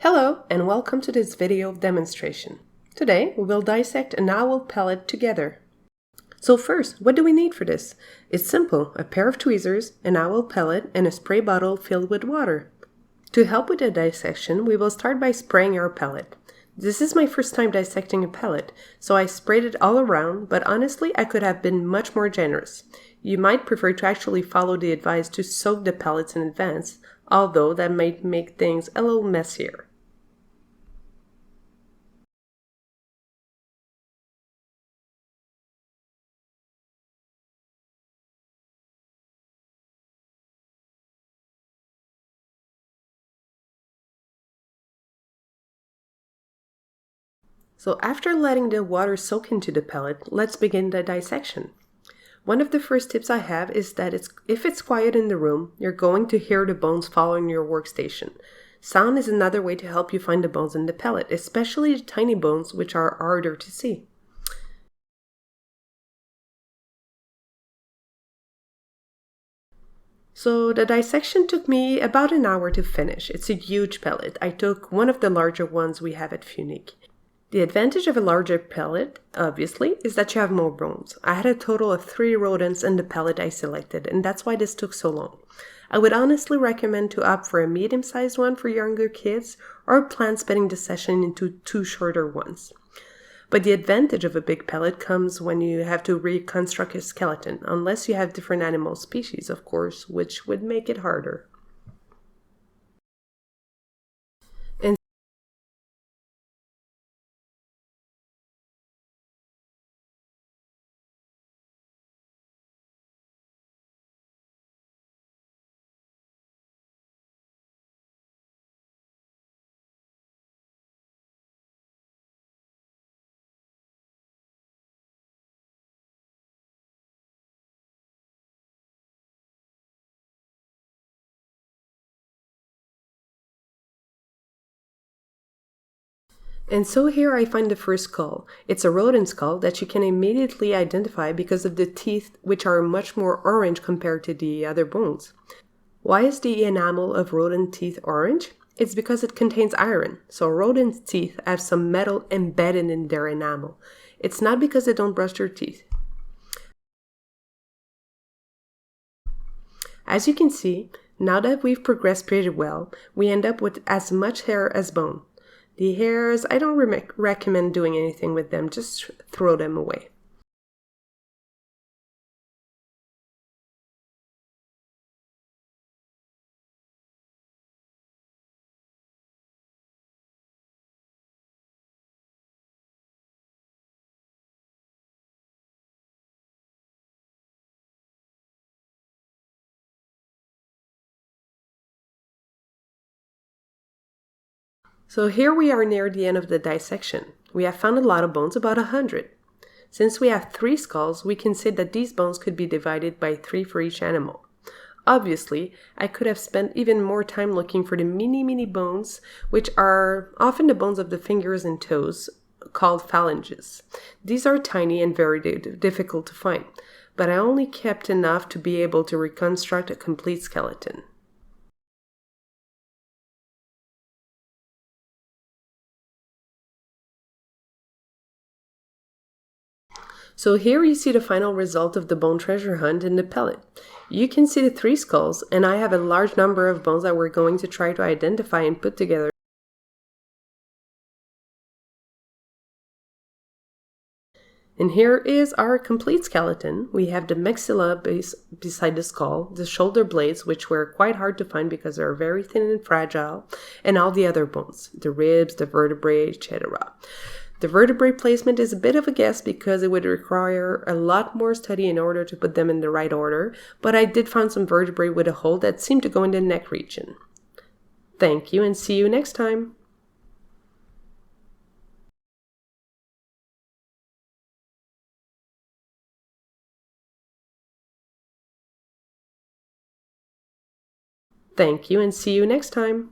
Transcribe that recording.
Hello and welcome to this video demonstration. Today we will dissect an owl pellet together. So first, what do we need for this? It's simple, a pair of tweezers, an owl pellet, and a spray bottle filled with water. To help with the dissection, we will start by spraying our pellet. This is my first time dissecting a pellet, so I sprayed it all around, but honestly I could have been much more generous. You might prefer to actually follow the advice to soak the pellets in advance, although that might make things a little messier. So after letting the water soak into the pellet, let's begin the dissection. One of the first tips I have is that if it's quiet in the room, you're going to hear the bones following your workstation. Sound is another way to help you find the bones in the pellet, especially the tiny bones which are harder to see. So the dissection took me about an hour to finish. It's a huge pellet. I took one of the larger ones we have at Funique. The advantage of a larger pellet, obviously, is that you have more bones. I had a total of 3 rodents in the pellet I selected, and that's why this took so long. I would honestly recommend to opt for a medium-sized one for younger kids, or plan splitting the session into 2 shorter ones. But the advantage of a big pellet comes when you have to reconstruct a skeleton, unless you have different animal species, of course, which would make it harder. And so here I find the first skull. It's a rodent skull that you can immediately identify because of the teeth, which are much more orange compared to the other bones. Why is the enamel of rodent teeth orange? It's because it contains iron, so rodent teeth have some metal embedded in their enamel. It's not because they don't brush their teeth. As you can see, now that we've progressed pretty well, we end up with as much hair as bone. The hairs, I don't recommend doing anything with them, just throw them away. So here we are near the end of the dissection. We have found a lot of bones, about 100. Since we have 3 skulls, we can say that these bones could be divided by 3 for each animal. Obviously, I could have spent even more time looking for the mini bones, which are often the bones of the fingers and toes, called phalanges. These are tiny and very difficult to find, but I only kept enough to be able to reconstruct a complete skeleton. So here you see the final result of the bone treasure hunt in the pellet. You can see the 3 skulls, and I have a large number of bones that we're going to try to identify and put together. And here is our complete skeleton. We have the maxilla beside the skull, the shoulder blades, which were quite hard to find because they're very thin and fragile, and all the other bones, the ribs, the vertebrae, etc. The vertebrae placement is a bit of a guess because it would require a lot more study in order to put them in the right order, but I did find some vertebrae with a hole that seemed to go in the neck region. Thank you and see you next time! Thank you and see you next time!